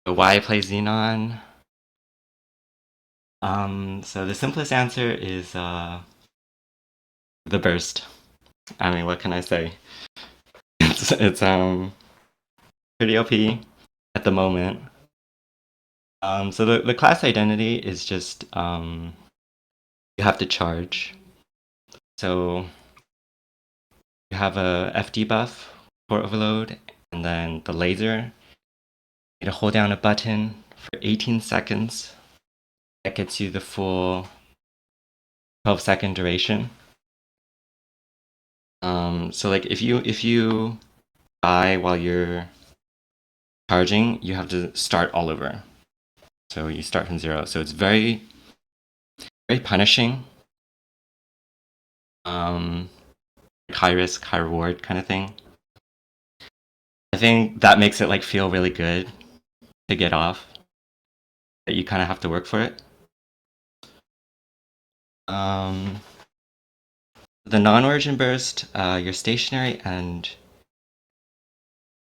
Why play Xenon? So the simplest answer is the burst. I mean, what can I say? It's pretty OP at the moment. So the class identity is just you have to charge. So you have a FD buff for overload, and then the laser. You hold down a button for 18 seconds. That gets you the full 12-second duration. So like if you die while you're charging, you have to start all over. So you start from zero. So it's very punishing. Um, high risk, high reward kind of thing. I think that makes it like feel really good to get off. That you kind of have to work for it. Um, the non-origin burst, you're stationary and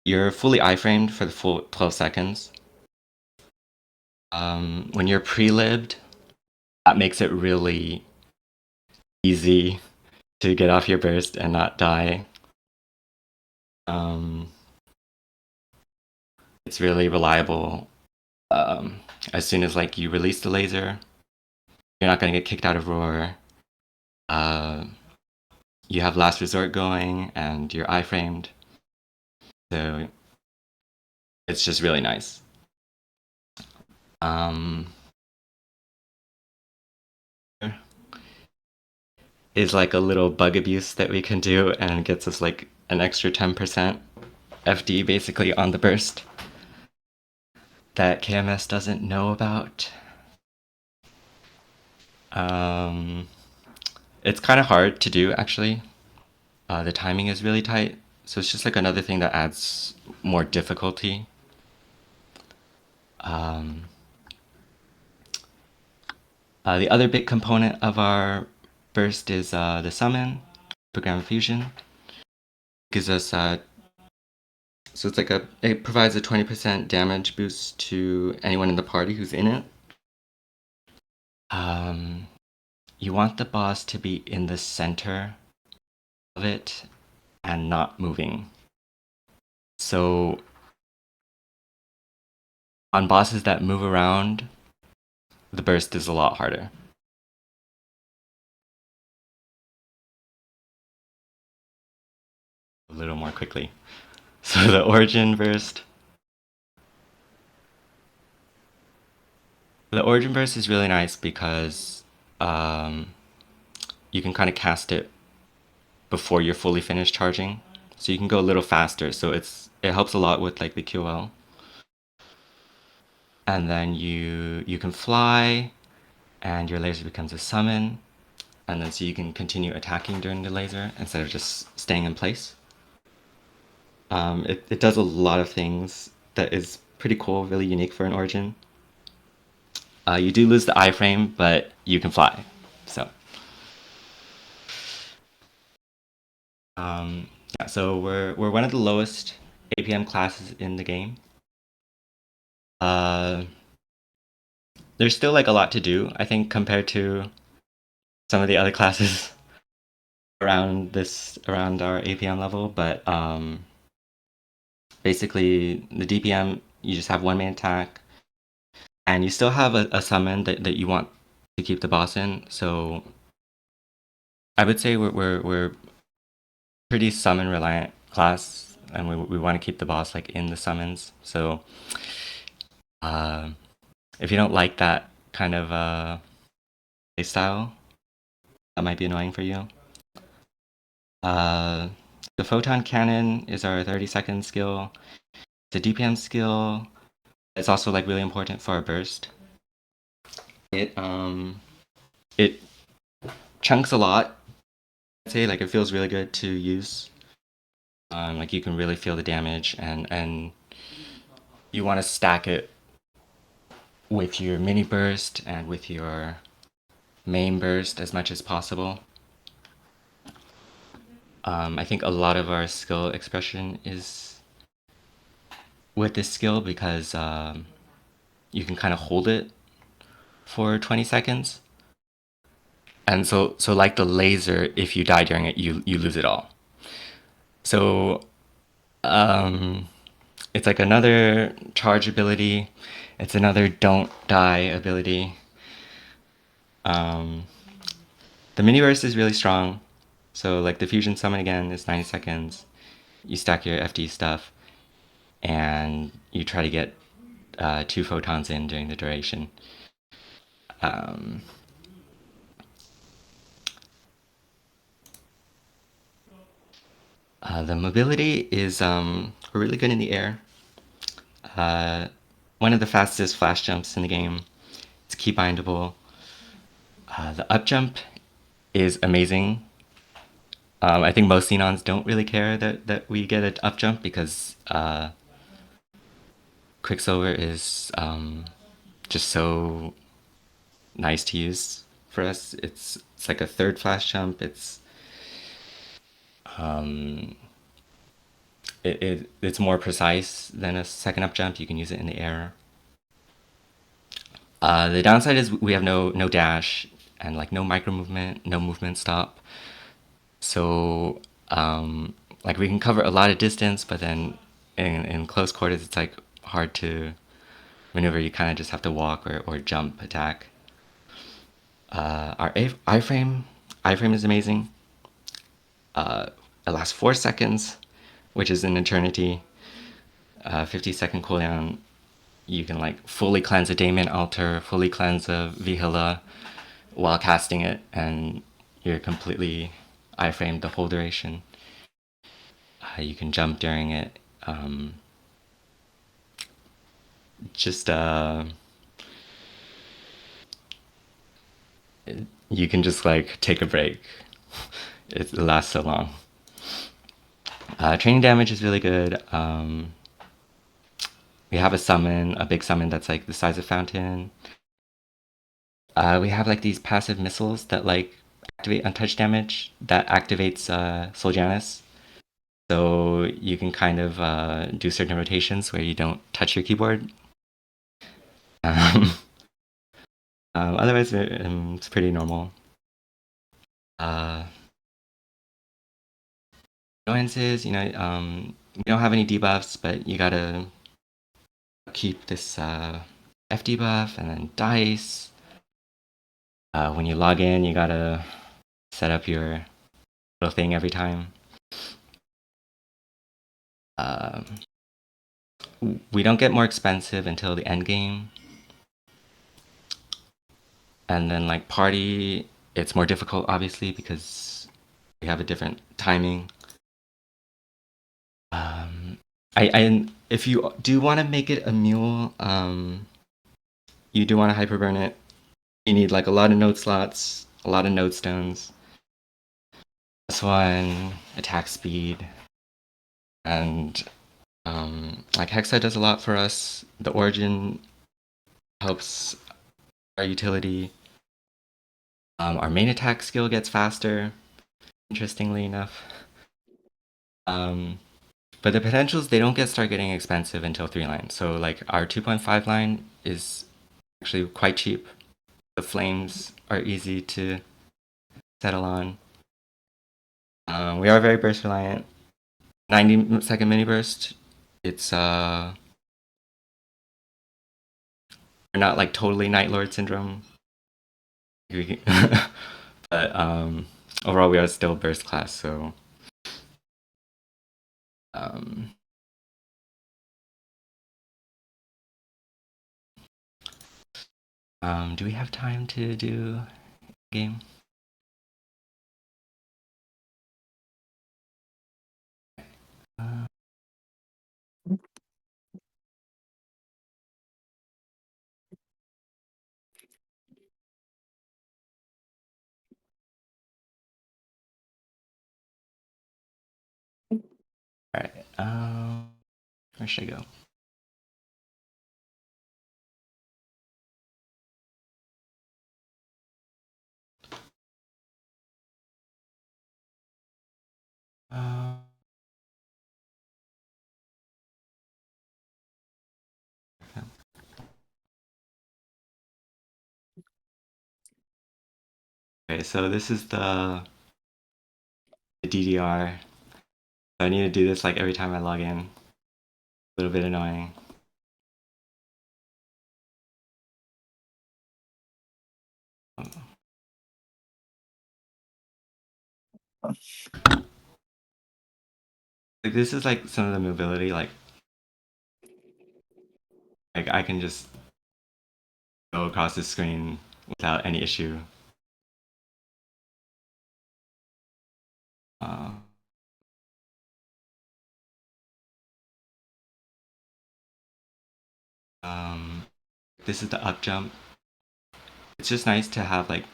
you're fully iframed for the full 12 seconds. When you're pre-libbed, that makes it really easy to get off your burst and not die. Um, it's really reliable. As soon as like you release the laser, you're not going to get kicked out of roar. Uh, you have last resort going, and you're iframed, so it's just really nice. Um, is like a little bug abuse that we can do, and gets us like an extra 10% FD basically on the burst that KMS doesn't know about. Um, it's kind of hard to do actually. The timing is really tight, so it's just like another thing that adds more difficulty. Um, the other big component of our burst is the summon, program fusion. Gives us so it's like it provides a 20% damage boost to anyone in the party who's in it. Um, you want the boss to be in the center of it and not moving. So on bosses that move around, the burst is a lot harder. A little more quickly. So the origin burst. The origin burst is really nice because um, you can kind of cast it before you're fully finished charging, so you can go a little faster. So it helps a lot with like the QL. And then you can fly, and your laser becomes a summon, and then so you can continue attacking during the laser instead of just staying in place. It does a lot of things that is pretty cool, really unique for an origin. You do lose the iframe, but you can fly. So yeah, so we're one of the lowest APM classes in the game. Uh, there's still like a lot to do, I think, compared to some of the other classes around our APM level. But basically, the DPM, you just have one main attack, and you still have a summon that you want to keep the boss in. So I would say we're pretty summon reliant class, and we want to keep the boss like in the summons. So uh, if you don't like that kind of play style, that might be annoying for you. Uh, the photon cannon is our 30-second skill. The DPM skill is also like really important for our burst. It chunks a lot. I'd say like it feels really good to use. Like you can really feel the damage, and you want to stack it with your mini burst and with your main burst as much as possible. I think a lot of our skill expression is with this skill because you can kind of hold it for 20 seconds. And so like the laser, if you die during it, you lose it all. So um, it's like another charge ability. It's another don't die ability. Um, the mini burst is really strong. So like the fusion summon again is 90 seconds. You stack your FD stuff, and you try to get 2 photons in during the duration. Um, the mobility is really good in the air. Uh, one of the fastest flash jumps in the game. It's key bindable. The up jump is amazing. I think most Xenons don't really care that we get an up jump because Quicksilver is just so nice to use for us. It's like a third flash jump. It's more precise than a second up jump. You can use it in the air. The downside is we have no dash and like no micro movement, no movement stop. So like we can cover a lot of distance, but then in close quarters it's like hard to maneuver. You kind of just have to walk or jump attack. Our iframe is amazing. It lasts 4 seconds, which is an eternity. 50-second cooldown. You can like fully cleanse a Daemon Altar, fully cleanse a Vihila while casting it, and you're completely iframed the whole duration. You can jump during it. Just you can just like take a break. It lasts so long. Training damage is really good. We have a big summon that's like the size of Fountain. We have like these passive missiles that like activate untouched damage that activates Soljanus. So you can kind of do certain rotations where you don't touch your keyboard. Um, otherwise, it's pretty normal. Uh, Annoyances, we don't have any debuffs, but you gotta keep this F debuff and then dice. When you log in, you gotta set up your little thing every time. Um, we don't get more expensive until the end game. And then like party, it's more difficult obviously because we have a different timing. I if you do want to make it a mule, you do want to hyperburn it. You need like a lot of node slots, a lot of node stones. This one, attack speed, and like Hexa does a lot for us. The origin helps our utility. Our main attack skill gets faster, interestingly enough. But the potentials, they don't start getting expensive until 3 line. So like our 2.5 line is actually quite cheap. The flames are easy to settle on. We are very burst reliant. 90-second mini burst. It's we're not like totally Night Lord syndrome. But overall we are still burst class, so um, do we have time to do a game? Uh, all right. Where should I go? Uh, Okay, so this is the DDR. So I need to do this like every time I log in. A little bit annoying. Like this is like some of the mobility, like I can just go across the screen without any issue. Uh, um, this is the up jump. It's just nice to have like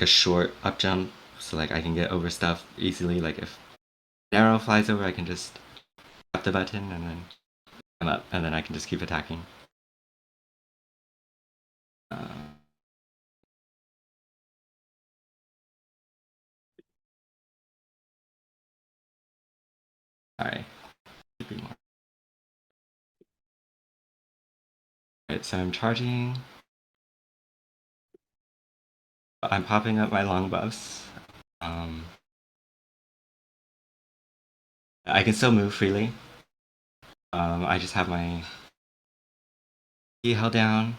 a short up jump, so like I can get over stuff easily. Like if an arrow flies over, I can just tap the button and then I'm up, and then I can just keep attacking. Uh, Sorry, should be more. Right, so I'm charging. I'm popping up my long buffs. Um, I can still move freely. I just have my key held down.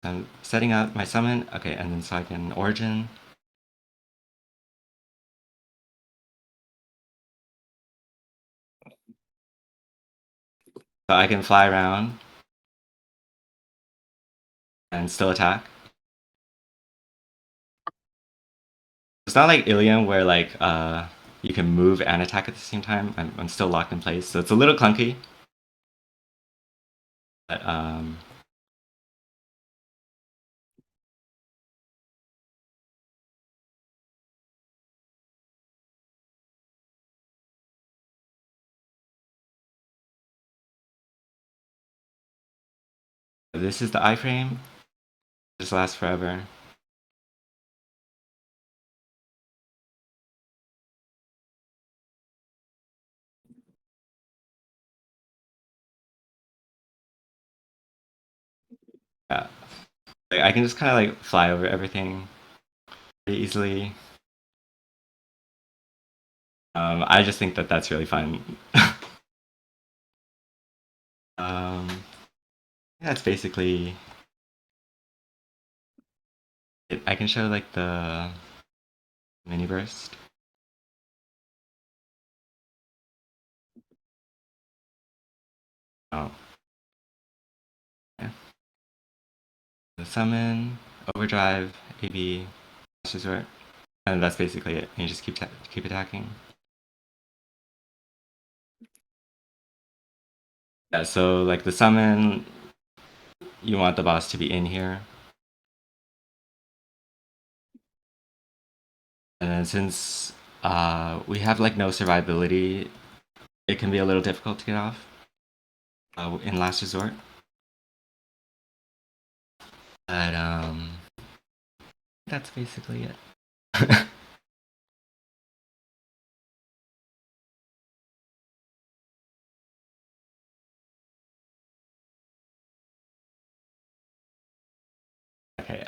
I'm setting up my summon. Okay, and then so I can origin. So I can fly around and still attack. It's not like Ilium where you can move and attack at the same time. I'm still locked in place, so it's a little clunky. But this is the iframe. Just lasts forever. Yeah, like, I can just kind of like fly over everything pretty easily. I just think that that's really fun. um, that's basically it. I can show like the mini burst. Oh, yeah. The summon, overdrive, AB, last resort, and that's basically it. And you just keep attacking. Yeah, so like the summon, you want the boss to be in here. And then since we have like no survivability, it can be a little difficult to get off in last resort. But that's basically it. Okay.